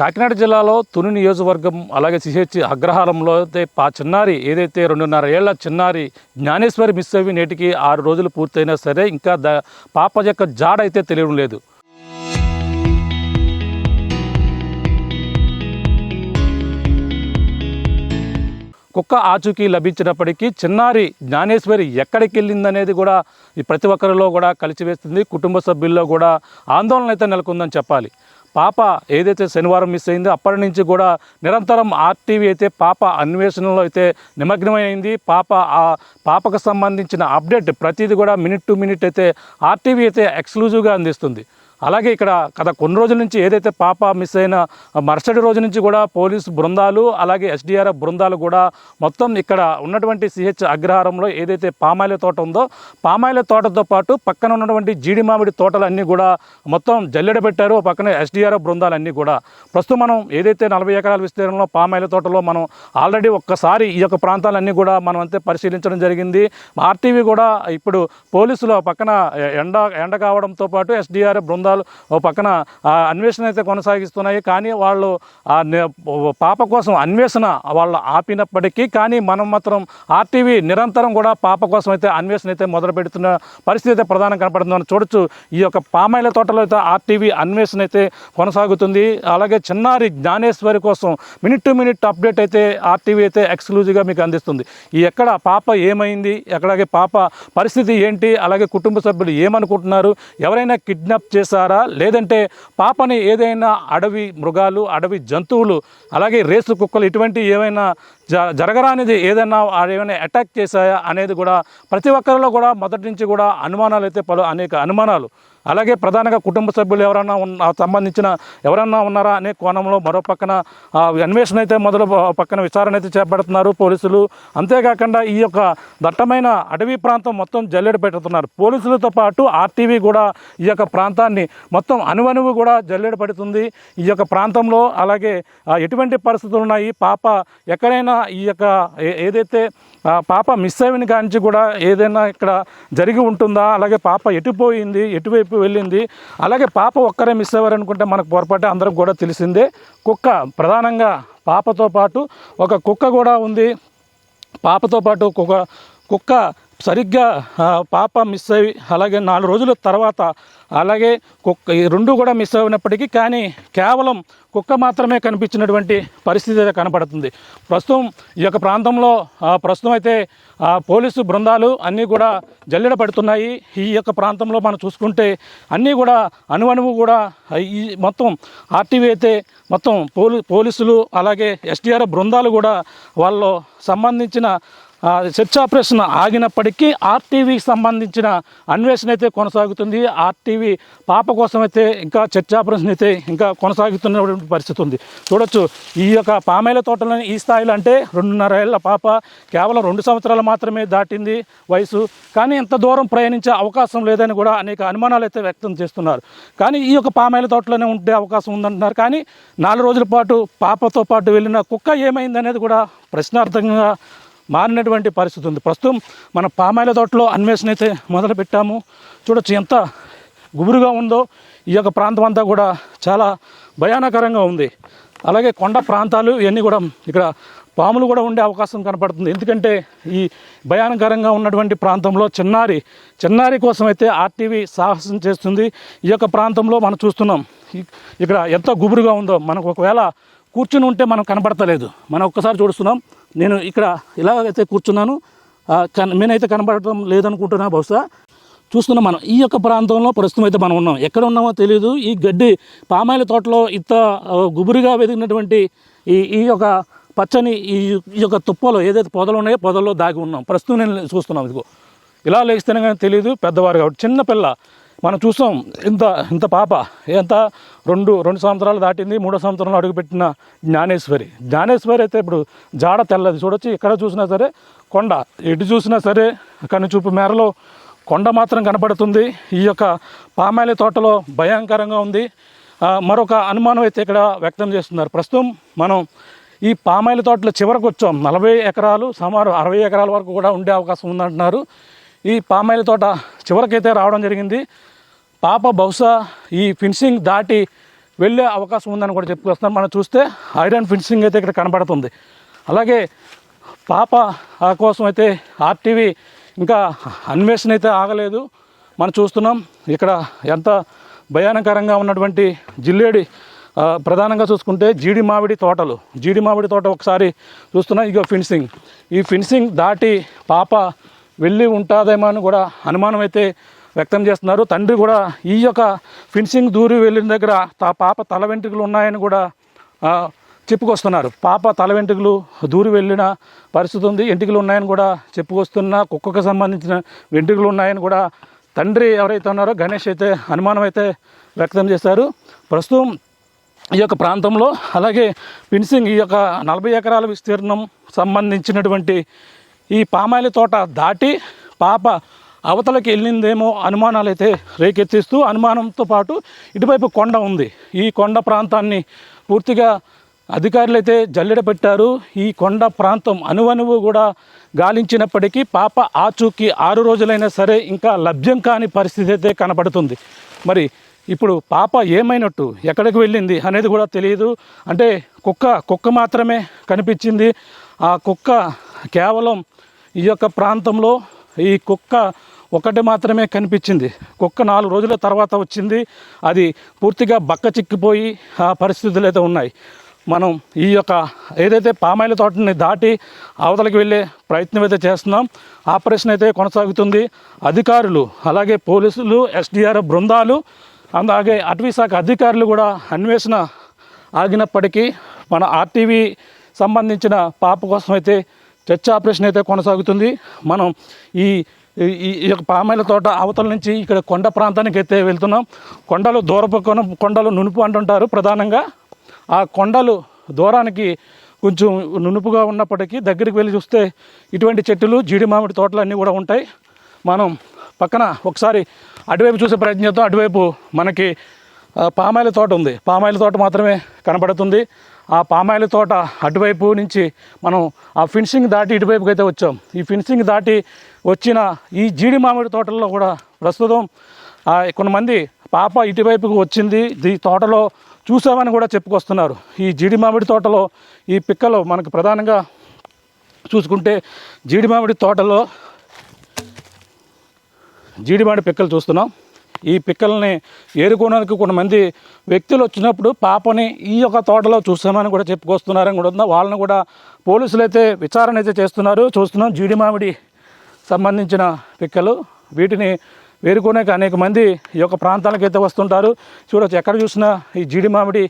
కాకినాడ జిల్లాలో తుని నియోజకవర్గం అలాగే సిహెచ్ అగ్రహారంలో అయితే చిన్నారి ఏదైతే 2.5 ఏళ్ల చిన్నారి జ్ఞానేశ్వరి మిస్ అయ్యి నేటికి 6 రోజులు పూర్తయినా సరే ఇంకా పాప యొక్క జాడ అయితే తెలియడం లేదు. కుక్క ఆచూకీ లభించినప్పటికీ చిన్నారి జ్ఞానేశ్వరి ఎక్కడికి వెళ్ళిందనేది కూడా ఈ ప్రతి ఒక్కరిలో కూడా కలిసివేస్తుంది. కుటుంబ సభ్యుల్లో కూడా ఆందోళన అయితే నెలకొందని చెప్పాలి. పాప ఏదైతే శనివారం మిస్ అయిందో అప్పటి నుంచి కూడా నిరంతరం ఆర్టీవీ అయితే పాప అన్వేషణలో అయితే నిమగ్నమైంది. పాపకు సంబంధించిన అప్డేట్ ప్రతిదీ కూడా మినిట్ టు మినిట్ అయితే ఆర్టీవీ అయితే ఎక్స్క్లూజివ్గా అందిస్తుంది. అలాగే ఇక్కడ గత కొన్ని రోజుల నుంచి ఏదైతే పాప మిస్ అయిన మరుసటి రోజు నుంచి కూడా పోలీసు బృందాలు అలాగే ఎస్డిఆర్ఎఫ్ బృందాలు కూడా మొత్తం ఇక్కడ ఉన్నటువంటి సిహెచ్ అగ్రహారంలో ఏదైతే పామాయిల తోట ఉందో పామాయిల తోటతో పాటు పక్కన ఉన్నటువంటి జీడి మామిడి తోటలన్నీ కూడా మొత్తం జల్లెడ పెట్టారు. పక్కన ఎస్డిఆర్ఎఫ్ బృందాలన్నీ కూడా ప్రస్తుతం మనం ఏదైతే 40 ఎకరాల విస్తీర్ణంలో పామాయిల తోటలో మనం ఆల్రెడీ ఒక్కసారి ఈ యొక్క ప్రాంతాలన్నీ కూడా మనం అంతే పరిశీలించడం జరిగింది. ఆర్టీవీ కూడా ఇప్పుడు పోలీసులు పక్కన ఎండ కావడంతో పాటు ఎస్డిఆర్ఎఫ్ బృందాలు పక్కన అన్వేషణ అయితే కొనసాగిస్తున్నాయి. కానీ వాళ్ళు పాప కోసం అన్వేషణ వాళ్ళు ఆపినప్పటికీ కానీ మనం మాత్రం ఆర్టీవీ నిరంతరం కూడా పాప కోసం అయితే అన్వేషణ అయితే మొదలు పెడుతున్న పరిస్థితి అయితే ప్రధానం కనపడుతుందని చూడొచ్చు. ఈ యొక్క పామాయిల తోటలో అయితే ఆర్టీవీ అన్వేషణ అయితే కొనసాగుతుంది. అలాగే చిన్నారి జ్ఞానేశ్వరి కోసం మినిట్ టు మినిట్ అప్డేట్ అయితే ఆర్టీవీ అయితే ఎక్స్క్లూజివ్గా మీకు అందిస్తుంది. ఈ ఎక్కడ పాప ఏమైంది, ఎక్కడాగే పాప పరిస్థితి ఏంటి, అలాగే కుటుంబ సభ్యులు ఏమనుకుంటున్నారు, ఎవరైనా కిడ్నాప్ చేశారా లేదంటే పాపని ఏదైనా అడవి మృగాలు అడవి జంతువులు అలాగే రేసు కుక్కలు ఇటువంటి ఏమైనా జరగరానిది ఏదైనా అటాక్ చేశాయా అనేది కూడా ప్రతి ఒక్కరిలో కూడా మొదటి నుంచి కూడా అనుమానాలు అయితే అనేక అనుమానాలు. అలాగే ప్రధానంగా కుటుంబ సభ్యులు ఎవరైనా సంబంధించిన ఎవరన్నా ఉన్నారా అనే కోణంలో మరో పక్కన అన్వేషణ అయితే పక్కన విచారణ అయితే చేపడుతున్నారు పోలీసులు. అంతేకాకుండా ఈ యొక్క దట్టమైన అటవీ ప్రాంతం మొత్తం జల్లెడ పెడుతున్నారు పోలీసులతో పాటు ఆర్టీవీ కూడా ఈ యొక్క ప్రాంతాన్ని మొత్తం అణువణువు కూడా జల్లెడ పెడుతుంది. ఈ యొక్క ప్రాంతంలో అలాగే ఎటువంటి పరిస్థితులు ఉన్నాయి, పాప ఎక్కడైనా ఈ యొక్క ఏదైతే పాప మిస్ అయిన కాంచి కూడా ఏదైనా ఇక్కడ జరిగి ఉంటుందా, అలాగే పాప ఎటుపోయింది, ఎటువైపు వెళ్ళింది, అలాగే పాప ఒక్కరే మిస్ అయ్యారు అనుకుంటే మనకు పొరపాటే అందరికి కూడా తెలిసిందే. కుక్క ప్రధానంగా పాపతో పాటు ఒక కుక్క కూడా ఉంది. పాపతో పాటు కుక్క సరిగ్గా పాప మిస్ అయ్యి అలాగే 4 రోజుల తర్వాత అలాగే కుక్క ఈ 2 కూడా మిస్ అయినప్పటికీ కానీ కేవలం కుక్క మాత్రమే కనిపించినటువంటి పరిస్థితి అయితే కనపడుతుంది. ప్రస్తుతం ఈ యొక్క ప్రాంతంలో ప్రస్తుతం అయితే పోలీసు బృందాలు అన్నీ కూడా జల్లెడ పడుతున్నాయి. ఈ యొక్క ప్రాంతంలో మనం చూసుకుంటే అన్నీ కూడా అణువణువు కూడా ఈ మొత్తం ఆర్టీవీ అయితే మొత్తం పోలీసులు అలాగే ఎస్డిఆర్ఎఫ్ బృందాలు కూడా వాళ్ళు సంబంధించిన సెర్చ్ ఆపరేషన్ ఆగినప్పటికీ ఆర్టీవీకి సంబంధించిన అన్వేషణ అయితే కొనసాగుతుంది. ఆర్టీవీ పాప కోసం అయితే ఇంకా సెర్చ్ ఆపరేషన్ అయితే ఇంకా కొనసాగుతున్నటువంటి పరిస్థితి ఉంది. చూడొచ్చు ఈ యొక్క పామాయిల తోటలోని ఈ స్థాయిలో అంటే 2.5 ఏళ్ల పాప కేవలం 2 సంవత్సరాలు మాత్రమే దాటింది వయసు. కానీ ఇంత దూరం ప్రయాణించే అవకాశం లేదని కూడా అనేక అనుమానాలు అయితే వ్యక్తం చేస్తున్నారు. కానీ ఈ యొక్క పామాయిల తోటలోనే ఉండే అవకాశం ఉందంటున్నారు. కానీ 4 రోజుల పాటు పాపతో పాటు వెళ్ళిన కుక్క ఏమైంది అనేది కూడా ప్రశ్నార్థంగా మారినటువంటి పరిస్థితి ఉంది. ప్రస్తుతం మన పామాయిల తోటలో అన్వేషణ అయితే మొదలు పెట్టాము. చూడొచ్చు ఎంత గుబురుగా ఉందో. ఈ యొక్క ప్రాంతం అంతా కూడా చాలా భయానకరంగా ఉంది. అలాగే కొండ ప్రాంతాలు ఇవన్నీ కూడా ఇక్కడ పాములు కూడా ఉండే అవకాశం కనపడుతుంది. ఎందుకంటే ఈ భయానకరంగా ఉన్నటువంటి ప్రాంతంలో చిన్నారి కోసం అయితే ఆర్టీవీ సాహసం చేస్తుంది. ఈ యొక్క ప్రాంతంలో మనం చూస్తున్నాం ఇక్కడ ఎంత గుబురుగా ఉందో. మనకు ఒకవేళ కూర్చుని ఉంటే మనం కనపడతలేదు. మనం ఒక్కసారి చూస్తున్నాం. నేను ఇక్కడ ఇలాగైతే కూర్చున్నాను, నేనైతే కనపడటం లేదనుకుంటున్నా. బహుశా చూస్తున్నాం మనం ఈ యొక్క ప్రాంతంలో ప్రస్తుతం అయితే మనం ఉన్నాం. ఎక్కడ ఉన్నామో తెలియదు. ఈ గడ్డి పామాయిల తోటలో ఇంత గుబురుగా వెదిగినటువంటి ఈ యొక్క పచ్చని ఈ యొక్క తుప్పలో ఏదైతే పొదలు ఉన్నాయో పొదల్లో దాగి ఉన్నాం. ప్రస్తుతం నేను చూస్తున్నాం. ఇదిగో ఇలా లేస్తేనే కానీ తెలియదు. పెద్దవారు కాబట్టి చిన్నపిల్ల మనం చూసాం. ఇంత పాప ఎంత 2 సంవత్సరాలు దాటింది. 3వ సంవత్సరంలో అడుగుపెట్టిన జ్ఞానేశ్వరి అయితే ఇప్పుడు జాడ తెల్లది. చూడొచ్చు ఎక్కడ చూసినా సరే కొండ, ఎటు చూసినా సరే కనుచూపు మేరలో కొండ మాత్రం కనపడుతుంది. ఈ యొక్క పామాయిల తోటలో భయంకరంగా ఉంది. మరొక అనుమానం అయితే ఇక్కడ వ్యక్తం చేస్తున్నారు. ప్రస్తుతం మనం ఈ పామాయిల తోటలో చివరకు వచ్చాం. 40 ఎకరాలు సుమారు 60 ఎకరాల వరకు కూడా ఉండే అవకాశం ఉందంటున్నారు. ఈ పామాయిల తోట చివరికైతే రావడం జరిగింది. పాప బహుశా ఈ ఫిన్సింగ్ దాటి వెళ్ళే అవకాశం ఉందని కూడా చెప్పుకొస్తున్నాం. మనం చూస్తే ఐరన్ ఫెన్సింగ్ అయితే ఇక్కడ కనబడుతుంది. అలాగే పాప కోసం అయితే ఆర్టీవీ ఇంకా అన్వేషణ అయితే ఆగలేదు. మనం చూస్తున్నాం ఇక్కడ ఎంత భయానకరంగా ఉన్నటువంటి జిల్లేడి ప్రధానంగా చూసుకుంటే జీడి మామిడి తోట ఒకసారి చూస్తున్నాం. ఇక ఫెన్సింగ్, ఈ ఫెన్సింగ్ దాటి పాప వెళ్ళి ఉంటుందేమో అని కూడా అనుమానం అయితే వ్యక్తం చేస్తున్నారు. తండ్రి కూడా ఈ యొక్క ఫెన్సింగ్ దూరి వెళ్ళిన దగ్గర పాప తల వెంట్రుకలు ఉన్నాయని కూడా చెప్పుకొస్తున్నారు. పాప తల వెంట్రుకలు దూరి వెళ్ళిన పరిస్థితి ఉంది, వెంట్రుకలు ఉన్నాయని కూడా చెప్పుకొస్తున్న కుక్కకు సంబంధించిన వెంట్రుకలు ఉన్నాయని కూడా తండ్రి ఎవరైతే ఉన్నారో గణేష్ అయితే అనుమానం అయితే వ్యక్తం చేశారు. ప్రస్తుతం ఈ యొక్క ప్రాంతంలో అలాగే ఫెన్సింగ్ ఈ యొక్క 40 ఎకరాల విస్తీర్ణం సంబంధించినటువంటి ఈ పామాయిల తోట దాటి పాప అవతలకి వెళ్ళిందేమో అనుమానాలు అయితే రేకెత్తిస్తూ, అనుమానంతో పాటు ఇటువైపు కొండ ఉంది. ఈ కొండ ప్రాంతాన్ని పూర్తిగా అధికారులు అయితే జల్లెడ పెట్టారు. ఈ కొండ ప్రాంతం అణువణువు కూడా గాలించినప్పటికీ పాప ఆచూకీ 6 రోజులైనా సరే ఇంకా లభ్యం కాని పరిస్థితి అయితే కనబడుతుంది. మరి ఇప్పుడు పాప ఏమైనట్టు, ఎక్కడికి వెళ్ళింది అనేది కూడా తెలియదు. అంటే కుక్క మాత్రమే కనిపించింది. ఆ కుక్క కేవలం ఈ యొక్క ప్రాంతంలో ఈ కుక్క ఒకటి మాత్రమే కనిపించింది. కుక్క 4 రోజుల తర్వాత వచ్చింది. అది పూర్తిగా బక్క చిక్కిపోయి ఆ పరిస్థితులు అయితే ఉన్నాయి. మనం ఈ యొక్క ఏదైతే పామాయిల తోటని దాటి అవతలకి వెళ్ళే ప్రయత్నం అయితే చేస్తున్నాం. ఆపరేషన్ అయితే కొనసాగుతుంది. అధికారులు అలాగే పోలీసులు, ఎస్డిఆర్ఎఫ్ బృందాలు, అలాగే అటవీశాఖ అధికారులు కూడా అన్వేషణ ఆగినప్పటికీ మన ఆర్టీవీ సంబంధించిన పాప కోసం అయితే చర్చ ఆపరేషన్ అయితే కొనసాగుతుంది. మనం ఈ యొక్క పామాయిల తోట అవతల నుంచి ఇక్కడ కొండ ప్రాంతానికి అయితే వెళ్తున్నాం. కొండలు దూరపు కొండలు నునుపు అంటుంటారు ప్రధానంగా. ఆ కొండలు దూరానికి కొంచెం నునుపుగా ఉన్నప్పటికీ దగ్గరికి వెళ్ళి చూస్తే ఇటువంటి చెట్లు, జీడి మామిడి తోటలు అన్నీ కూడా ఉంటాయి. మనం పక్కన ఒకసారి అటువైపు చూసే ప్రయత్నం చేద్దాం. అటువైపు మనకి పామాయిల తోట ఉంది. పామాయిల తోట మాత్రమే కనబడుతుంది. ఆ పామాయిల తోట అటువైపు నుంచి మనం ఆ ఫెన్సింగ్ దాటి ఇటువైపుకి అయితే వచ్చాం. ఈ ఫెన్సింగ్ దాటి వచ్చిన ఈ జీడి మామిడి తోటల్లో కూడా ప్రస్తుతం కొంతమంది పాప ఇటువైపుకు వచ్చింది, ఈ తోటలో చూసామని కూడా చెప్పుకొస్తున్నారు. ఈ జీడి మామిడి తోటలో ఈ పిక్కలు మనకు ప్రధానంగా చూసుకుంటే జీడి మామిడి తోటలో జీడి మామిడి పిక్కలు చూస్తున్నాం. ఈ పిక్కల్ని ఏరుకోవడానికి కొంతమంది వ్యక్తులు వచ్చినప్పుడు పాపని ఈ యొక్క తోటలో చూసామని కూడా చెప్పుకొస్తున్నారని కూడా ఉంది. వాళ్ళని కూడా పోలీసులు అయితే విచారణ అయితే చేస్తున్నారు. చూస్తున్నాం జీడి మామిడి సంబంధించిన పిక్కలు. వీటిని వేరుకోనేక అనేక మంది ఈ యొక్క ప్రాంతాలకు అయితే వస్తుంటారు. చూడవచ్చు, ఎక్కడ చూసినా ఈ జీడి మామిడి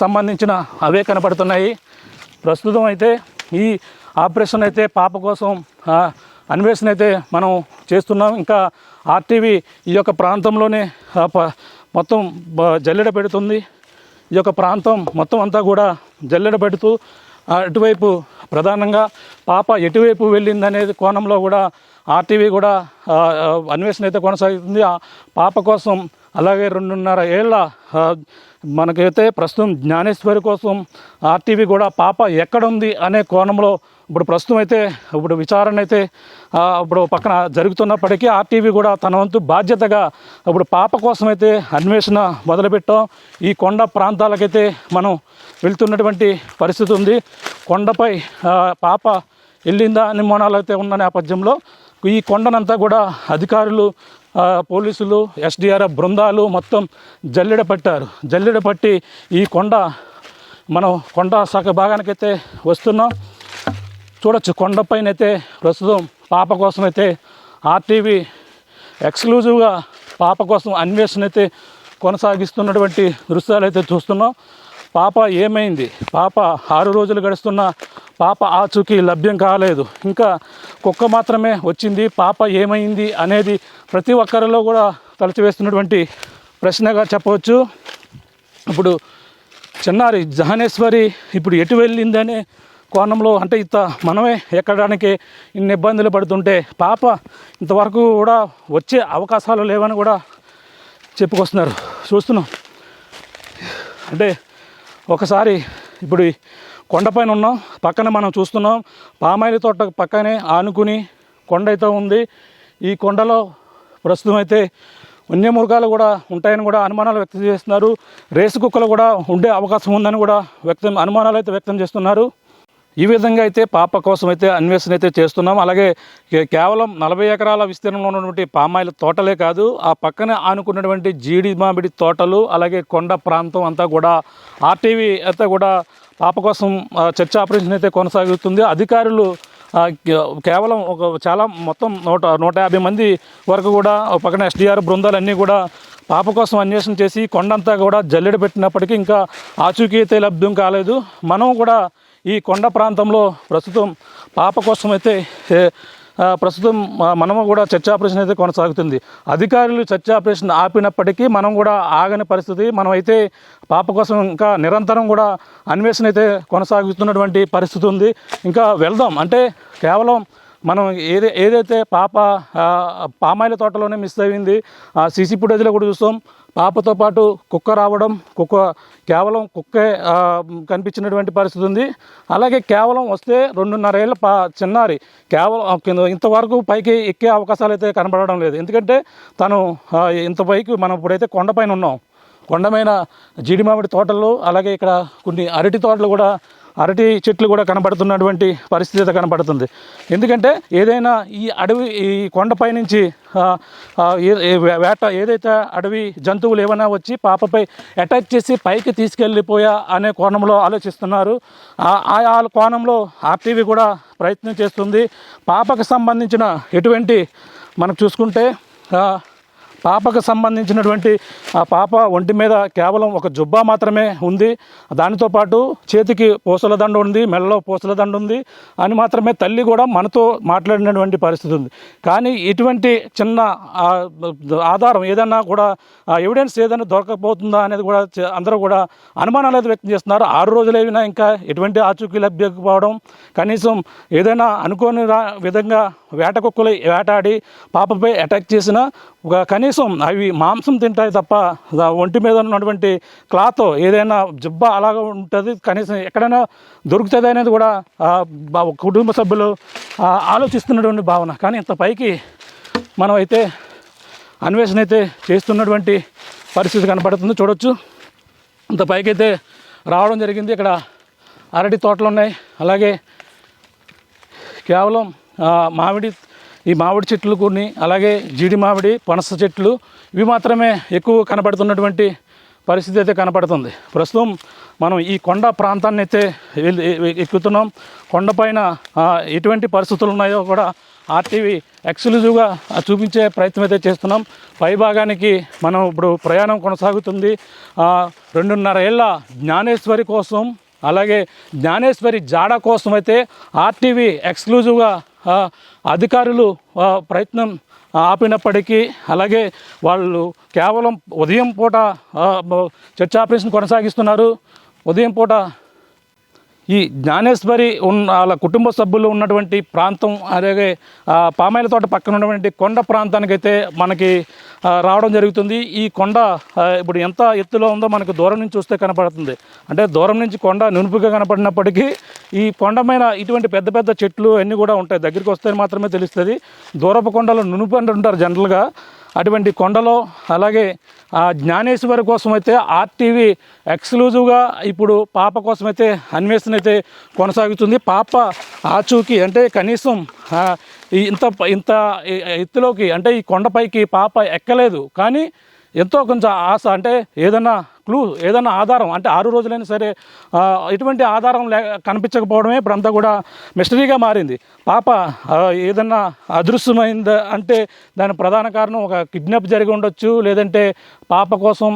సంబంధించిన అవే కనపడుతున్నాయి. ప్రస్తుతం అయితే ఈ ఆపరేషన్ అయితే పాప కోసం అన్వేషణ అయితే మనం చేస్తున్నాం. ఇంకా ఆర్టీవీ ఈ యొక్క ప్రాంతంలోనే మొత్తం జల్లెడ పెడుతుంది. ఈ యొక్క ప్రాంతం మొత్తం అంతా కూడా జల్లెడ పెడుతూ అటువైపు ప్రధానంగా పాప ఎటువైపు వెళ్ళిందనేది కోణంలో కూడా ఆర్టీవీ కూడా అన్వేషణ అయితే కొనసాగుతుంది. ఆ పాప కోసం అలాగే 2.5 ఏళ్ళ మనకైతే ప్రస్తుతం జ్ఞానేశ్వరి కోసం ఆర్టీవీ కూడా పాప ఎక్కడుంది అనే కోణంలో ఇప్పుడు ప్రస్తుతం అయితే ఇప్పుడు విచారణ అయితే ఇప్పుడు పక్కన జరుగుతున్నప్పటికీ ఆర్టీవీ కూడా తన వంతు బాధ్యతగా ఇప్పుడు పాప కోసం అయితే అన్వేషణ మొదలుపెట్టాం. ఈ కొండ ప్రాంతాలకైతే మనం వెళ్తున్నటువంటి పరిస్థితి ఉంది. కొండపై పాప వెళ్ళిందా అనుమానాలు అయితే ఉన్న నేపథ్యంలో ఈ కొండనంతా కూడా అధికారులు, పోలీసులు, ఎస్డిఆర్ఎఫ్ బృందాలు మొత్తం జల్లెడ పట్టారు. జల్లెడ పట్టి ఈ మనం కొండ శాఖ భాగానికైతే వస్తున్నాం. చూడొచ్చు, కొండపైన అయితే ప్రస్తుతం పాప కోసం అయితే ఆర్టీవీ ఎక్స్క్లూజివ్గా పాప కోసం అన్వేషణ అయితే కొనసాగిస్తున్నటువంటి దృశ్యాలు అయితే చూస్తున్నాం. పాప ఏమైంది, పాప 6 రోజులు గడుస్తున్న పాప ఆచూకీ లభ్యం కాలేదు. ఇంకా కుక్క మాత్రమే వచ్చింది. పాప ఏమైంది అనేది ప్రతి ఒక్కరిలో కూడా తలచివేస్తున్నటువంటి ప్రశ్నగా చెప్పవచ్చు. ఇప్పుడు చిన్నారి జ్ఞానేశ్వరి ఇప్పుడు ఎటు వెళ్ళిందనే కోణంలో అంటే మనమే ఎక్కడానికి ఇన్ని ఇబ్బందులు పడుతుంటే పాప ఇంతవరకు కూడా వచ్చే అవకాశాలు లేవని కూడా చెప్పుకొస్తున్నారు. చూస్తున్నాం అంటే ఒకసారి ఇప్పుడు కొండపైన ఉన్నాం, పక్కన మనం చూస్తున్నాం పామాయిల తోట పక్కనే ఆనుకుని కొండ అయితే ఉంది. ఈ కొండలో ప్రస్తుతం అయితే వన్యమృగాలు కూడా ఉంటాయని కూడా అనుమానాలు వ్యక్తం చేస్తున్నారు. రేసు కుక్కలు కూడా ఉండే అవకాశం ఉందని కూడా అనుమానాలు అయితే వ్యక్తం చేస్తున్నారు. ఈ విధంగా అయితే పాప కోసం అయితే అన్వేషణ అయితే చేస్తున్నాం. అలాగే కేవలం 40 ఎకరాల విస్తీర్ణంలో ఉన్నటువంటి పామాయిల్ తోటలే కాదు, ఆ పక్కనే ఆనుకున్నటువంటి జీడి మామిడి తోటలు, అలాగే కొండ ప్రాంతం అంతా కూడా ఆర్టీవీ అయితే కూడా పాప కోసం చర్చ ఆపరేషన్ అయితే కొనసాగుతుంది. అధికారులు కేవలం మొత్తం 150 మంది వరకు కూడా పక్కన SDR బృందాలన్నీ కూడా పాప కోసం అన్వేషణ చేసి కొండంతా కూడా జల్లెడ పెట్టినప్పటికీ ఇంకా ఆచూకీ అయితే లభ్యం కాలేదు. మనం కూడా ఈ కొండ ప్రాంతంలో ప్రస్తుతం పాప కోసం అయితే మనము కూడా చర్చ ఆపరేషన్ అయితే కొనసాగుతుంది. అధికారులు చర్చ ఆపరేషన్ ఆపినప్పటికీ మనం కూడా ఆగని పరిస్థితి. మనం అయితే పాప కోసం ఇంకా నిరంతరం కూడా అన్వేషణ అయితే కొనసాగుతున్నటువంటి పరిస్థితి ఉంది. ఇంకా వెళ్దాం అంటే కేవలం మనం ఏదైతే పాప పామాయిల తోటలోనే మిస్ అయింది. సీసీ ఫుటేజ్లో కూడా చూస్తాం. పాపతో పాటు కుక్క రావడం, కేవలం కుక్కే కనిపించినటువంటి పరిస్థితి ఉంది. అలాగే కేవలం వస్తే 2.5 ఏళ్ళ చిన్నారి కేవలం ఇంతవరకు పైకి ఎక్కే అవకాశాలు అయితే కనబడడం లేదు. ఎందుకంటే తను ఇంత పైకి మనం ఇప్పుడైతే కొండపైన ఉన్నాం. కొండమైన జీడి మామిడి తోటలు, అలాగే ఇక్కడ కొన్ని అరటి చెట్లు కూడా కనబడుతున్నటువంటి పరిస్థితి అయితే కనబడుతుంది. ఎందుకంటే ఏదైనా ఈ కొండపై నుంచి ఏదైతే అడవి జంతువులు ఏమైనా వచ్చి పాపపై అటాక్ చేసి పైకి తీసుకెళ్ళిపోయా అనే కోణంలో ఆలోచిస్తున్నారు. ఆ కోణంలో ఆర్టీవీ కూడా ప్రయత్నం చేస్తుంది. పాపకు సంబంధించిన మనకు చూసుకుంటే పాపకు సంబంధించినటువంటి పాప ఒంటి మీద కేవలం ఒక జుబ్బా మాత్రమే ఉంది. దానితో పాటు చేతికి పూసల దండ ఉంది, మెడలో పూసల దండ ఉంది అని మాత్రమే తల్లి కూడా మనతో మాట్లాడినటువంటి పరిస్థితి ఉంది. కానీ ఇటువంటి చిన్న ఆధారం ఏదన్నా కూడా ఎవిడెన్స్ ఏదైనా దొరకకపోతుందా అనేది కూడా అందరూ కూడా అనుమానాలు అయితే వ్యక్తం చేస్తున్నారు. 6 రోజులైనా ఇంకా ఎటువంటి ఆచూకీ లభ్యకపోవడం, కనీసం ఏదైనా అనుకోని విధంగా వేట కుక్కలు వేటాడి పాపపై అటాక్ చేసిన కనీసం అవి మాంసం తింటాయి తప్ప ఒంటి మీద ఉన్నటువంటి క్లాత్ ఏదైనా జుబ్బా అలాగా ఉంటుంది, కనీసం ఎక్కడైనా దొరుకుతుంది అనేది కూడా కుటుంబ సభ్యులు ఆలోచిస్తున్నటువంటి భావన. కానీ ఇంత పైకి మనం అయితే అన్వేషణ అయితే చేస్తున్నటువంటి పరిస్థితి కనపడుతుంది. చూడొచ్చు, ఇంత పైకి అయితే రావడం జరిగింది. ఇక్కడ అరటి తోటలు ఉన్నాయి, అలాగే కేవలం ఈ మామిడి చెట్లు కొన్ని, అలాగే జీడి మామిడి, పనస చెట్లు ఇవి మాత్రమే ఎక్కువ కనబడుతున్నటువంటి పరిస్థితి అయితే కనపడుతుంది. ప్రస్తుతం మనం ఈ కొండ ప్రాంతాన్ని అయితే ఎక్కుతున్నాం. కొండపైన ఎటువంటి పరిస్థితులు ఉన్నాయో కూడా ఆర్టీవీ ఎక్స్క్లూజివ్గా చూపించే ప్రయత్నం అయితే చేస్తున్నాం. పై భాగానికి మనం ఇప్పుడు ప్రయాణం కొనసాగుతుంది. 2.5 ఏళ్ళ జ్ఞానేశ్వరి కోసం, అలాగే జ్ఞానేశ్వరి జాడ కోసం అయితే ఆర్టీవీ ఎక్స్క్లూజివ్గా అధికారులు ప్రయత్నం ఆపినప్పటికీ, అలాగే వాళ్ళు కేవలం ఉదయం పూట చర్చ ఆపరేషన్ కొనసాగిస్తున్నారు. ఉదయం పూట ఈ జ్ఞానేశ్వరి వాళ్ళ కుటుంబ సభ్యులు ఉన్నటువంటి ప్రాంతం, అలాగే పామాయిల తోట పక్కన ఉన్నటువంటి కొండ ప్రాంతానికైతే మనకి రావడం జరుగుతుంది. ఈ కొండ ఇప్పుడు ఎంత ఎత్తులో ఉందో మనకు దూరం నుంచి చూస్తే కనపడుతుంది. అంటే దూరం నుంచి కొండ నునుపుగా కనపడినప్పటికీ ఈ కొండ మీద ఇటువంటి పెద్ద పెద్ద చెట్లు అన్నీ కూడా ఉంటాయి. దగ్గరికి వస్తే మాత్రమే తెలుస్తుంది. దూరపు కొండలు నునుపు అంటుంటారు జనరల్గా. అటువంటి కొండలో, అలాగే జ్ఞానేశ్వరి కోసం అయితే ఆర్టీవీ ఎక్స్క్లూజివ్గా ఇప్పుడు పాప కోసం అయితే అన్వేషణ అయితే కొనసాగుతుంది. పాప ఆచూకీ అంటే కనీసం ఇంత ఎత్తులోకి, అంటే ఈ కొండపైకి పాప ఎక్కలేదు. కానీ ఎంతో కొంచెం ఆశ, అంటే ఏదన్నా క్లూ, ఏదన్నా ఆధారం, అంటే 6 రోజులైనా సరే ఎటువంటి ఆధారం కనిపించకపోవడమే ఇప్పుడంతా కూడా మిస్టరీగా మారింది. పాప ఏదన్నా అదృశ్యమైంది అంటే దాని ప్రధాన కారణం ఒక కిడ్నాప్ జరిగి ఉండొచ్చు, లేదంటే పాప కోసం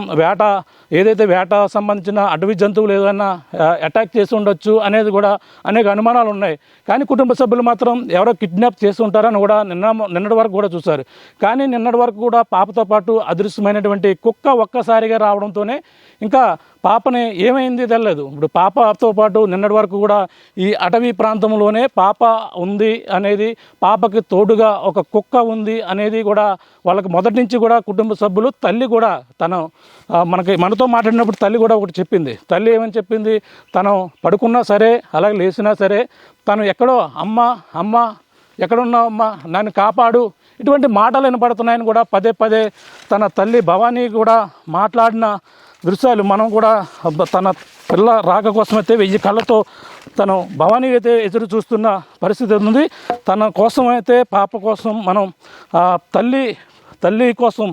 ఏదైతే వేట సంబంధించిన అటవీ జంతువులు ఏదైనా అటాక్ చేసి ఉండొచ్చు అనేది కూడా అనేక అనుమానాలు ఉన్నాయి. కానీ కుటుంబ సభ్యులు మాత్రం ఎవరో కిడ్నాప్ చేసి ఉంటారని కూడా నిన్నటి వరకు కూడా చూశారు. కానీ నిన్నటి వరకు కూడా పాపతో పాటు అదృశ్యమైనటువంటి కుక్క ఒక్కసారిగా రావడంతోనే ఇంకా పాపని ఏమైంది తెలియదు. ఇప్పుడు పాపతో పాటు నిన్నటి వరకు కూడా ఈ అటవీ ప్రాంతంలోనే పాప ఉంది అనేది, పాపకి తోడుగా ఒక కుక్క ఉంది అనేది కూడా వాళ్ళకి మొదటి నుంచి కూడా కుటుంబ సభ్యులు, తల్లి కూడా మనతో మాట్లాడినప్పుడు తల్లి కూడా ఒకటి చెప్పింది. తల్లి ఏమని చెప్పింది, తను పడుకున్నా సరే, అలాగే లేచినా సరే తను ఎక్కడో అమ్మ ఎక్కడున్నావమ్మా, నన్ను కాపాడు, ఇటువంటి మాటలు వినపడుతున్నాయని కూడా పదే పదే తన తల్లి భవానీ కూడా మాట్లాడిన దృశ్యాలు మనం కూడా తన పిల్ల రాక కోసమైతే 1000 కళ్ళతో తను భవానీ అయితే ఎదురు చూస్తున్న పరిస్థితి ఉంది. తన కోసం అయితే పాప కోసం మనం తల్లి కోసం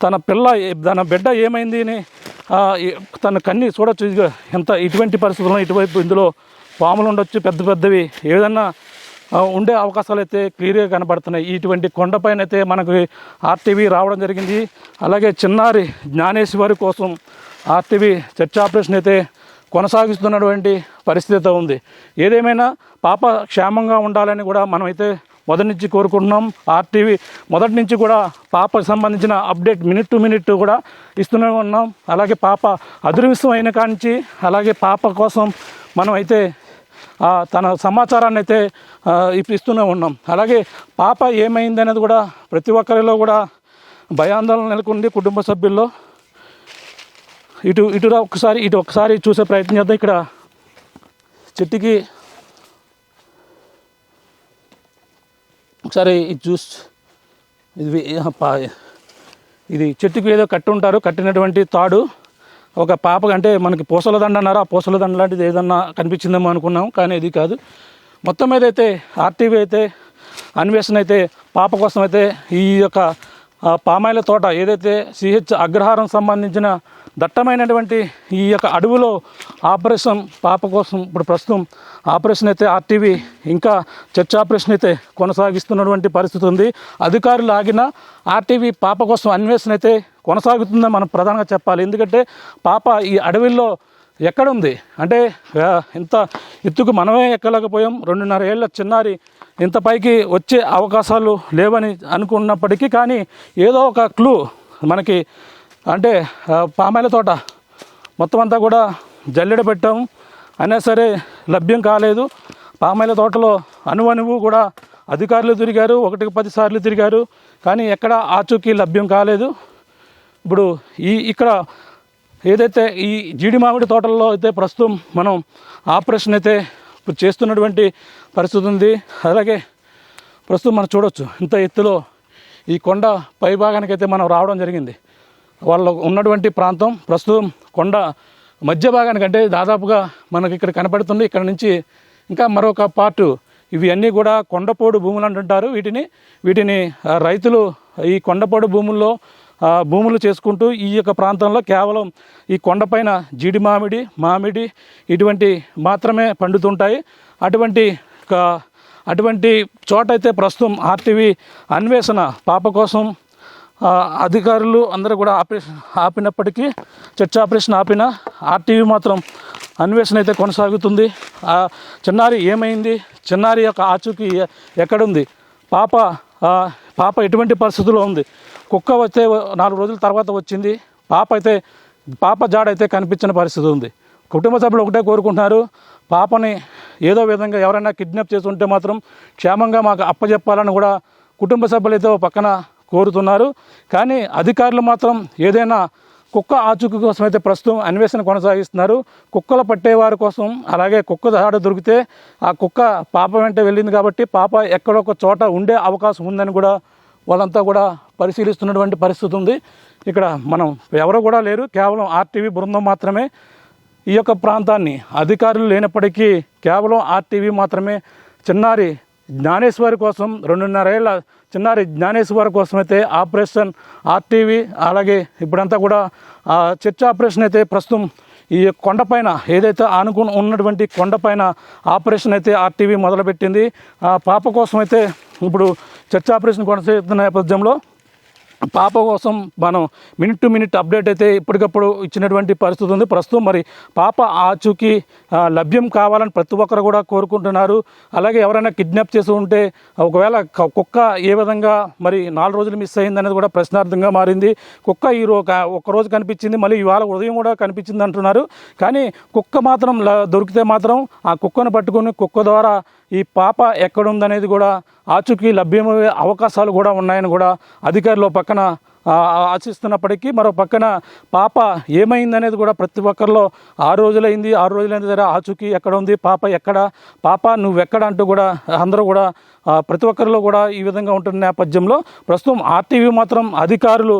తన బిడ్డ ఏమైంది అని తన కన్ని చూడొచ్చు. ఎంత ఇటువంటి పరిస్థితుల్లో ఇటువైపు ఇందులో పాములు ఉండొచ్చు, పెద్ద పెద్దవి ఏదన్నా ఉండే అవకాశాలు అయితే క్లియర్గా కనబడుతున్నాయి. ఇటువంటి కొండపైన అయితే మనకు ఆర్టీవీ రావడం జరిగింది. అలాగే చిన్నారి జ్ఞానేశ్వరి కోసం ఆర్టీవీ చర్చ ఆపరేషన్ అయితే కొనసాగిస్తున్నటువంటి పరిస్థితి ఉంది. ఏదేమైనా పాప క్షేమంగా ఉండాలని కూడా మనమైతే మొదటి నుంచి కోరుకుంటున్నాం. ఆర్టీవీ మొదటి నుంచి కూడా పాపకు సంబంధించిన అప్డేట్ మినిట్ టు మినిట్ కూడా ఇస్తూనే ఉన్నాం. అలాగే పాప అదృశ్యం అయిన కాంచి అలాగే పాప కోసం మనం అయితే తన సమాచారాన్ని అయితే ఇస్తూనే ఉన్నాం. అలాగే పాప ఏమైంది అనేది కూడా ప్రతి ఒక్కరిలో కూడా భయాందోళన నెలకొంది కుటుంబ సభ్యుల్లో. ఇటు ఒకసారి చూసే ప్రయత్నం చేద్దాం. ఇక్కడ చెట్టుకి ఒకసారి ఇది చెట్టుకి ఏదో కట్టినటువంటి తాడు ఒక పాప అంటే మనకి పూసల దండ అన్నారు. ఆ పూసల దండ లాంటిది ఏదన్నా కనిపించిందేమో అనుకున్నాం, కానీ ఇది కాదు. మొత్తం మీద అయితే ఆర్టీవీ అయితే అన్వేషణ అయితే పాప కోసం అయితే ఈ యొక్క పామాయిల తోట ఏదైతే సిహెచ్ అగ్రహారం సంబంధించిన దట్టమైనటువంటి ఈ యొక్క అడవిలో ఆపరేషన్ పాప కోసం ఇప్పుడు ప్రస్తుతం ఆపరేషన్ అయితే ఆర్టీవీ ఇంకా చర్చ ఆపరేషన్ అయితే కొనసాగిస్తున్నటువంటి పరిస్థితి ఉంది. అధికారులు ఆగిన ఆర్టీవీ పాప కోసం అన్వేషణ అయితే కొనసాగుతుందని మనం ప్రధానంగా చెప్పాలి. ఎందుకంటే పాప ఈ అడవిలో ఎక్కడుంది అంటే ఇంత ఎత్తుకు మనమే ఎక్కలేకపోయాం. 2.5 ఏళ్ల చిన్నారి ఇంత పైకి వచ్చే అవకాశాలు లేవని అనుకున్నప్పటికీ కానీ ఏదో ఒక క్లూ మనకి అంటే పామాయిల తోట మొత్తం అంతా కూడా జల్లెడ పెట్టాము అయినా సరే లభ్యం కాలేదు. పామాయిల తోటలో అణువు కూడా అధికారులు తిరిగారు, 1కి 10 సార్లు తిరిగారు, కానీ ఎక్కడ ఆచూకీ లభ్యం కాలేదు. ఇప్పుడు ఇక్కడ ఏదైతే ఈ జీడి మామిడి తోటల్లో అయితే ప్రస్తుతం మనం ఆపరేషన్ అయితే ఇప్పుడు చేస్తున్నటువంటి పరిస్థితి ఉంది. అలాగే ప్రస్తుతం మనం చూడవచ్చు ఇంత ఎత్తులో ఈ కొండ పైభాగానికి అయితే మనం రావడం జరిగింది. వాళ్ళు ఉన్నటువంటి ప్రాంతం ప్రస్తుతం కొండ మధ్య భాగానికంటే దాదాపుగా మనకి ఇక్కడ కనపడుతుంది. ఇక్కడ నుంచి ఇంకా మరొక పార్టు ఇవి అన్నీ కూడా కొండపోడు భూములు అంటుంటారు. వీటిని రైతులు ఈ కొండపోడు భూములు చేసుకుంటూ ఈ యొక్క ప్రాంతంలో కేవలం ఈ కొండపైన జీడి మామిడి ఇటువంటి మాత్రమే పండుతుంటాయి. అటువంటి చోట అయితే ప్రస్తుతం ఆర్టీవీ అన్వేషణ పాప కోసం అధికారులు అందరూ కూడా ఆపినప్పటికీ చర్చ ఆపరేషన్ ఆపిన ఆర్టీవీ మాత్రం అన్వేషణ అయితే కొనసాగుతుంది. చిన్నారి ఏమైంది, చిన్నారి యొక్క ఆచూకీ ఎక్కడుంది, పాప ఎటువంటి పరిస్థితుల్లో ఉంది, కుక్క వస్తే 4 రోజుల తర్వాత వచ్చింది, పాప జాడ అయితే కనిపించిన పరిస్థితి ఉంది. కుటుంబ సభ్యులు ఒకటే కోరుకుంటున్నారు, పాపని ఏదో విధంగా ఎవరైనా కిడ్నాప్ చేసి ఉంటే మాత్రం క్షేమంగా మాకు అప్పచెప్పాలని కూడా కుటుంబ సభ్యులైతే పక్కన కోరుతున్నారు. కానీ అధికారులు మాత్రం ఏదైనా కుక్క ఆచూకీ కోసం అయితే ప్రస్తుతం అన్వేషణ కొనసాగిస్తున్నారు. కుక్కలు పట్టేవారి కోసం అలాగే కుక్క జాడ దొరికితే ఆ కుక్క పాప వెంట వెళ్ళింది కాబట్టి పాప ఎక్కడొక చోట ఉండే అవకాశం ఉందని కూడా వాళ్ళంతా కూడా పరిశీలిస్తున్నటువంటి పరిస్థితి ఉంది. ఇక్కడ మనం ఎవరు కూడా లేరు, కేవలం ఆర్టీవీ బృందం మాత్రమే ఈ యొక్క ప్రాంతాన్ని, అధికారులు లేనప్పటికీ కేవలం ఆర్టీవీ మాత్రమే చిన్నారి జ్ఞానేశ్వరి కోసం 2.5 ఏళ్ల చిన్నారి జ్ఞానేశ్వరి కోసం అయితే ఆపరేషన్ ఆర్టీవీ అలాగే ఇప్పుడంతా కూడా చర్చ ఆపరేషన్ అయితే ప్రస్తుతం ఈ కొండపైన ఏదైతే ఆనుకుని ఉన్నటువంటి కొండపైన ఆపరేషన్ అయితే ఆర్టీవీ మొదలుపెట్టింది. పాప కోసం అయితే ఇప్పుడు చర్చ ఆపరేషన్ కొనసాగుతున్న నేపథ్యంలో పాప కోసం మనం మినిట్ టు మినిట్ అప్డేట్ అయితే ఇప్పటికప్పుడు ఇచ్చినటువంటి పరిస్థితి ఉంది. ప్రస్తుతం మరి పాప ఆచూకీ లభ్యం కావాలని ప్రతి ఒక్కరు కూడా కోరుకుంటున్నారు. అలాగే ఎవరైనా కిడ్నాప్ చేసి ఉంటే ఒకవేళ కుక్క ఏ విధంగా మరి 4 రోజులు మిస్ అయింది అనేది కూడా ప్రశ్నార్థంగా మారింది. కుక్క ఒక్కరోజు కనిపించింది, మళ్ళీ ఇవాళ ఉదయం కూడా కనిపించింది అంటున్నారు. కానీ కుక్క మాత్రం దొరికితే మాత్రం ఆ కుక్కను పట్టుకొని కుక్క ద్వారా ఈ పాప ఎక్కడుందనేది కూడా ఆచూకీ లభ్యమయ్యే అవకాశాలు కూడా ఉన్నాయని కూడా అధికారులు పక్కన ఆశిస్తున్నప్పటికీ మరో పక్కన పాప ఏమైందనేది కూడా ప్రతి ఒక్కరిలో 6 రోజులైంది సరే ఆచూకీ ఎక్కడ ఉంది, పాప నువ్వెక్కడ అంటూ కూడా అందరూ కూడా ప్రతి ఒక్కరిలో కూడా ఈ విధంగా ఉంటున్న నేపథ్యంలో ప్రస్తుతం ఆర్టీవీ మాత్రం అధికారులు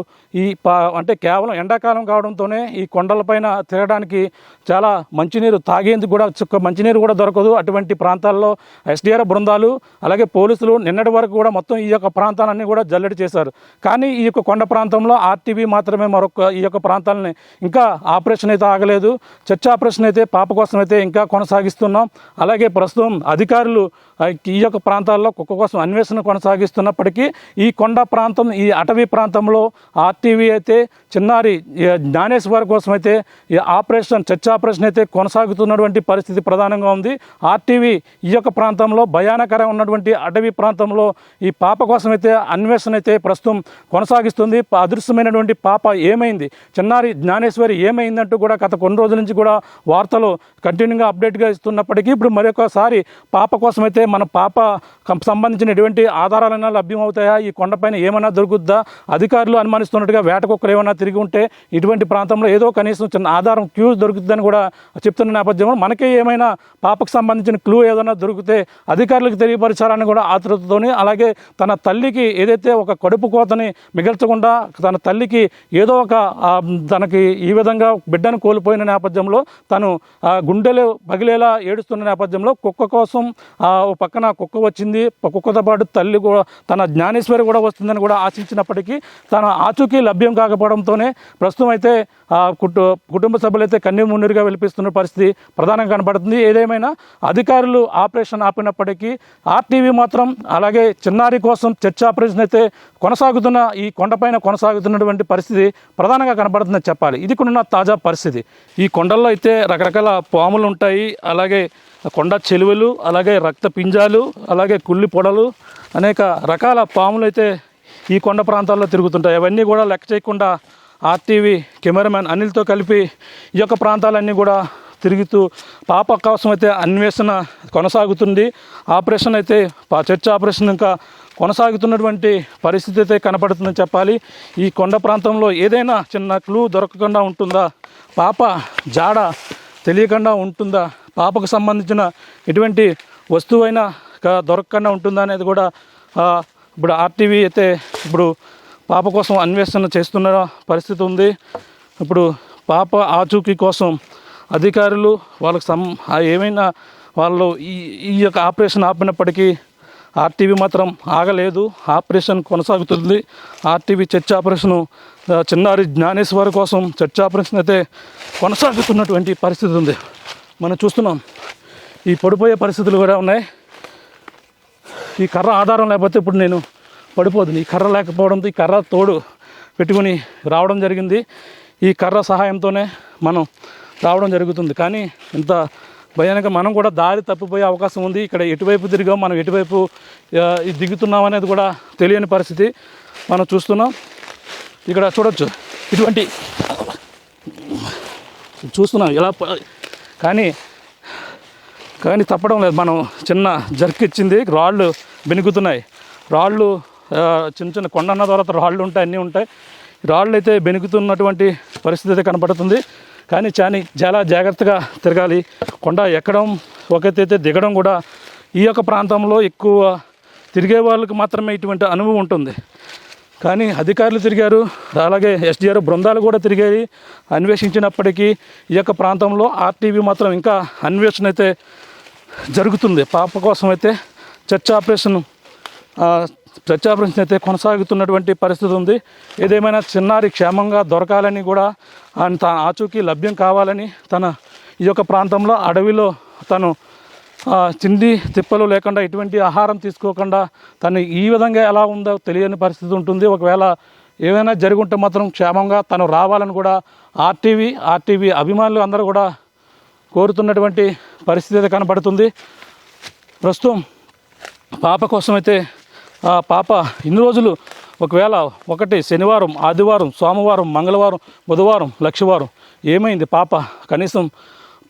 అంటే కేవలం ఎండాకాలం కావడంతోనే ఈ కొండలపైన తిరగడానికి చాలా మంచినీరు తాగేందుకు కూడా చుక్క మంచినీరు కూడా దొరకదు. అటువంటి ప్రాంతాల్లో ఎస్డీఆర్ఎఫ్ బృందాలు అలాగే పోలీసులు నిన్నటి వరకు కూడా మొత్తం ఈ యొక్క ప్రాంతాలన్నీ కూడా జల్లెడి చేశారు. కానీ ఈ యొక్క కొండ ప్రాంతంలో ఆర్టీవీ మాత్రమే ఈ యొక్క ప్రాంతాలని ఇంకా ఆపరేషన్ అయితే ఆగలేదు. చర్చ ఆపరేషన్ అయితే పాప కోసం అయితే ఇంకా కొనసాగిస్తున్నాం. అలాగే ప్రస్తుతం అధికారులు ఈ యొక్క ప్రాంతాల్లో కుక్క కోసం అన్వేషణ కొనసాగిస్తున్నప్పటికీ ఈ కొండ ప్రాంతం ఈ అటవీ ప్రాంతంలో ఆర్టీవీ అయితే చిన్నారి జ్ఞానేశ్వర్ కోసం అయితే ఈ ఆపరేషన్ చర్చ ఆపరేషన్ అయితే కొనసాగుతున్నటువంటి పరిస్థితి ప్రధానంగా ఉంది. ఆర్టీవీ ఈ యొక్క ప్రాంతంలో భయానకరంగా ఉన్నటువంటి అటవీ ప్రాంతంలో ఈ పాప కోసం అయితే అన్వేషణ అయితే ప్రస్తుతం కొనసాగిస్తుంది. అదృశ్యమైనటువంటి పాప ఏమైంది, చిన్నారి జ్ఞానేశ్వరి ఏమైందంటూ కూడా గత కొన్ని రోజుల నుంచి కూడా వార్తలు కంటిన్యూగా అప్డేట్గా ఇస్తున్నప్పటికీ ఇప్పుడు మరొకసారి పాప కోసం అయితే మన పాప సంబంధించిన ఎటువంటి ఆధారాలైనా లభ్యమవుతాయా, ఈ కొండపైన ఏమైనా దొరుకుద్దా, అధికారులు అనుమానిస్తున్నట్టుగా వేట కుక్కలు ఏమైనా తిరిగి ఉంటే ఇటువంటి ప్రాంతంలో ఏదో కనీసం చిన్న ఆధారం క్లూ దొరుకుతుందని కూడా చెప్తున్న నేపథ్యంలో మనకే ఏమైనా పాపకు సంబంధించిన క్లూ ఏదైనా దొరికితే అధికారులకు తెలియపరచాలని కూడా ఆతృతతోని, అలాగే తన తల్లికి ఏదైతే ఒక కడుపు కోతని మిగల్చకుండా తన తల్లికి ఏదో ఒక తనకి ఈ విధంగా బిడ్డను కోల్పోయిన నేపథ్యంలో తను గుండెలు పగిలేలా ఏడుస్తున్న నేపథ్యంలో కుక్క కోసం పక్కన కుక్క వచ్చింది, కుక్కతో పాటు తల్లి కూడా తన జ్ఞానేశ్వరి కూడా వస్తుందని కూడా ఆశించినప్పటికీ తన ఆచూకీ లభ్యం కాకపోవడంతోనే ప్రస్తుతం అయితే కుటుంబ సభ్యులైతే కన్నీరు మున్నీరుగా వెలిపిస్తున్న పరిస్థితి ప్రధానంగా కనబడుతుంది. ఏదేమైనా అధికారులు ఆపరేషన్ ఆపినప్పటికీ ఆర్టీవీ మాత్రం అలాగే చిన్నారి కోసం చర్చ ఆపరేషన్ అయితే కొనసాగుతున్న ఈ కొండపైన కొనసాగుతున్నటువంటి పరిస్థితి ప్రధానంగా కనబడుతుందని చెప్పాలి. ఇది కొన్న తాజా పరిస్థితి. ఈ కొండల్లో అయితే రకరకాల పాములు ఉంటాయి, అలాగే కొండ చెలువలు, అలాగే రక్త పింజాలు, అలాగే కుళ్ళి పొడలు, అనేక రకాల పాములు అయితే ఈ కొండ ప్రాంతాల్లో తిరుగుతుంటాయి. అవన్నీ కూడా లెక్క చేయకుండా ఆర్టీవీ కెమెరామెన్ అనిల్తో కలిపి ఈ యొక్క ప్రాంతాలన్నీ కూడా తిరుగుతూ పాప కోసం అయితే అన్వేషణ కొనసాగుతుంది. ఆపరేషన్ అయితే చర్చ ఆపరేషన్ ఇంకా కొనసాగుతున్నటువంటి పరిస్థితి అయితే కనపడుతుందని చెప్పాలి. ఈ కొండ ప్రాంతంలో ఏదైనా చిన్న క్లూ దొరకకుండా ఉంటుందా, పాప జాడ తెలియకుండా ఉంటుందా, పాపకు సంబంధించిన ఎటువంటి వస్తువైనా దొరకకుండా ఉంటుందా అనేది కూడా ఇప్పుడు ఆర్టీవీ అయితే ఇప్పుడు పాప కోసం అన్వేషణ చేస్తున్న పరిస్థితి ఉంది. ఇప్పుడు పాప ఆచూకీ కోసం అధికారులు వాళ్ళకి ఏమైనా వాళ్ళు ఈ యొక్క ఆపరేషన్ ఆపినప్పటికీ ఆర్టీవీ మాత్రం ఆగలేదు, ఆపరేషన్ కొనసాగుతుంది. ఆర్టీవీ చర్చ ఆపరేషను చిన్నారి జ్ఞానేశ్వరి కోసం చర్చ ఆపరేషన్ అయితే కొనసాగుతున్నటువంటి పరిస్థితి ఉంది. మనం చూస్తున్నాం ఈ పడిపోయే పరిస్థితులు కూడా ఉన్నాయి. ఈ కర్ర ఆధారం లేకపోతే ఇప్పుడు నేను పడిపోతుంది. ఈ కర్ర లేకపోవడంతో ఈ కర్ర తోడు పెట్టుకుని రావడం జరిగింది. ఈ కర్ర సహాయంతోనే మనం రావడం జరుగుతుంది. కానీ ఇంత భయానక మనం కూడా దారి తప్పిపోయే అవకాశం ఉంది. ఇక్కడ ఎటువైపు తిరిగాం, మనం ఎటువైపు దిగుతున్నాం అనేది కూడా తెలియని పరిస్థితి మనం చూస్తున్నాం. ఇక్కడ చూడొచ్చు ఇటువంటి చూస్తున్నాం ఇలా, కానీ తప్పడం లేదు. మనం చిన్న జర్క్ ఇచ్చింది, రాళ్ళు బెనుకుతున్నాయి. రాళ్ళు చిన్న చిన్న కొండన్న తర్వాత రాళ్ళు ఉంటాయి, అన్నీ ఉంటాయి. రాళ్ళు అయితే బెనుకుతున్నటువంటి పరిస్థితి అయితే కనపడుతుంది. కానీ చాలా జాగ్రత్తగా తిరగాలి. కొండ ఎక్కడం ఒకటైతే దిగడం కూడా ఈ యొక్క ప్రాంతంలో ఎక్కువ తిరిగే వాళ్ళకి మాత్రమే ఇటువంటి అనుభవం ఉంటుంది. కానీ అధికారులు తిరిగారు, అలాగే ఎస్డీఆర్ బృందాలు కూడా తిరిగాయి అన్వేషించినప్పటికీ ఈ యొక్క ప్రాంతంలో ఆర్టీవీ మాత్రం ఇంకా అన్వేషణ అయితే జరుగుతుంది. పాప కోసం అయితే చర్చ ఆపరేషన్ అయితే కొనసాగుతున్నటువంటి పరిస్థితి ఉంది. ఏదేమైనా చిన్నారి క్షేమంగా దొరకాలని కూడా తన ఆచూకీ లభ్యం కావాలని తన ఈ యొక్క ప్రాంతంలో అడవిలో తను తిండి తిప్పలు లేకుండా ఎటువంటి ఆహారం తీసుకోకుండా తను ఈ విధంగా ఎలా ఉందో తెలియని పరిస్థితి ఉంటుంది. ఒకవేళ ఏమైనా జరుగుంటే మాత్రం క్షేమంగా తను రావాలని కూడా ఆర్టీవీ అభిమానులు అందరూ కూడా కోరుతున్నటువంటి పరిస్థితి అయితే కనబడుతుంది. ప్రస్తుతం పాప కోసమైతే పాప ఇన్ని రోజులు ఒకవేళ ఒకటి శనివారం, ఆదివారం, సోమవారం, మంగళవారం, బుధవారం, లక్షవారం ఏమైంది పాప? కనీసం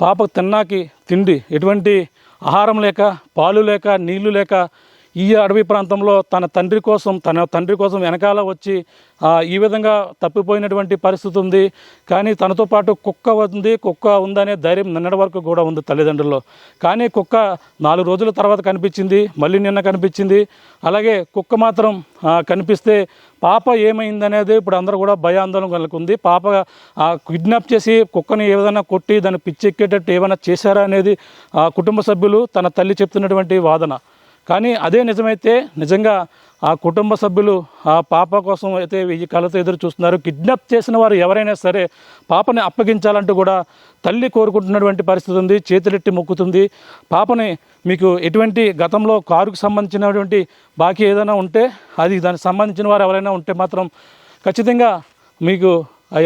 పాపకు తిన్నాకి తిండి, ఎటువంటి ఆహారం లేక, పాలు లేక, నీళ్లు లేక ఈ అడవి ప్రాంతంలో తన తండ్రి కోసం వెనకాల వచ్చి ఈ విధంగా తప్పిపోయినటువంటి పరిస్థితి ఉంది. కానీ తనతో పాటు కుక్క ఉందనే ధైర్యం నిన్నటి వరకు కూడా ఉంది తల్లిదండ్రుల్లో. కానీ కుక్క 4 రోజుల తర్వాత కనిపించింది, మళ్ళీ నిన్న కనిపించింది. అలాగే కుక్క మాత్రం కనిపిస్తే పాప ఏమైందనేది ఇప్పుడు అందరూ కూడా భయాందోళన కలుగుతుంది. పాప కిడ్నాప్ చేసి కుక్కని ఏదైనా కొట్టి దాన్ని పిచ్చెక్కేటట్టు ఏమైనా చేశారా అనేది కుటుంబ సభ్యులు తన తల్లి చెప్తున్నటువంటి వాదన. కానీ అదే నిజమైతే నిజంగా ఆ కుటుంబ సభ్యులు ఆ పాప కోసం అయితే ఈ కళతో ఎదురు చూస్తున్నారు. కిడ్నాప్ చేసిన వారు ఎవరైనా సరే పాపని అప్పగించాలంటూ కూడా తల్లి కోరుకుంటున్నటువంటి పరిస్థితి ఉంది, చేతులెట్టి మొక్కుతుంది. పాపని మీకు ఎటువంటి గతంలో కారుకు సంబంధించినటువంటి బాకీ ఏదైనా ఉంటే అది దానికి సంబంధించిన వారు ఎవరైనా ఉంటే మాత్రం ఖచ్చితంగా మీకు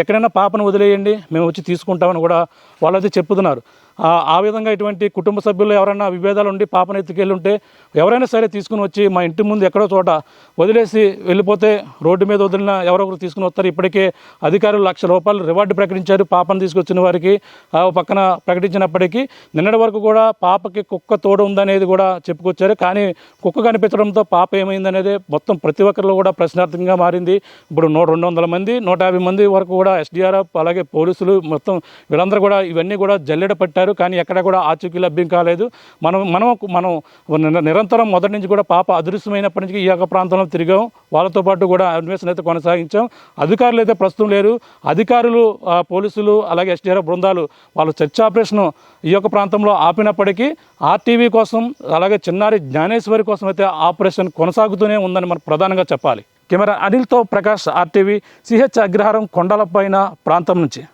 ఎక్కడైనా పాపను వదిలేయండి, మేము వచ్చి తీసుకుంటామని కూడా వాళ్ళైతే చెప్తున్నారు. ఆ విధంగా ఇటువంటి కుటుంబ సభ్యులు ఎవరైనా విభేదాలు ఉండి పాపను ఎత్తుకెళ్ళి ఉంటే ఎవరైనా సరే తీసుకుని వచ్చి మా ఇంటి ముందు ఎక్కడో చోట వదిలేసి వెళ్ళిపోతే రోడ్డు మీద వదిలిన ఎవరొకరు తీసుకుని వస్తారు. ఇప్పటికే అధికారులు ₹1,00,000 రివార్డు ప్రకటించారు పాపను తీసుకొచ్చిన వారికి. పక్కన ప్రకటించినప్పటికీ నిన్నటి వరకు కూడా పాపకి కుక్క తోడు ఉందనేది కూడా చెప్పుకొచ్చారు. కానీ కుక్క కనిపించడంతో పాప ఏమైందనేది మొత్తం ప్రతి ఒక్కరిలో కూడా ప్రశ్నార్థకంగా మారింది. ఇప్పుడు 200 మంది 150 మంది వరకు కూడా SDRF అలాగే పోలీసులు మొత్తం వీళ్ళందరూ కూడా ఇవన్నీ కూడా జల్లెడ పట్టారు. కానీ ఎక్కడ కూడా ఆచూకీ లభ్యం కాలేదు. మనం నిరంతరం మొదటి నుంచి కూడా పాప అదృశ్యమైనప్పటి నుంచి ఈ యొక్క ప్రాంతంలో తిరిగాం. వాళ్ళతో పాటు కూడా అన్వేషణ అయితే కొనసాగించాం. అధికారులు అయితే ప్రస్తుతం లేరు. అధికారులు పోలీసులు అలాగే SDRF బృందాలు వాళ్ళు సెర్చ్ ఆపరేషన్ ఈ యొక్క ప్రాంతంలో ఆపినప్పటికీ RTV కోసం అలాగే చిన్నారి జ్ఞానేశ్వరి కోసం అయితే ఆపరేషన్ కొనసాగుతూనే ఉందని మనం ప్రధానంగా చెప్పాలి. కెమెరా అనిల్తో ప్రకాష్ RTV CH అగ్రహారం కొండలపైన ప్రాంతం నుంచి.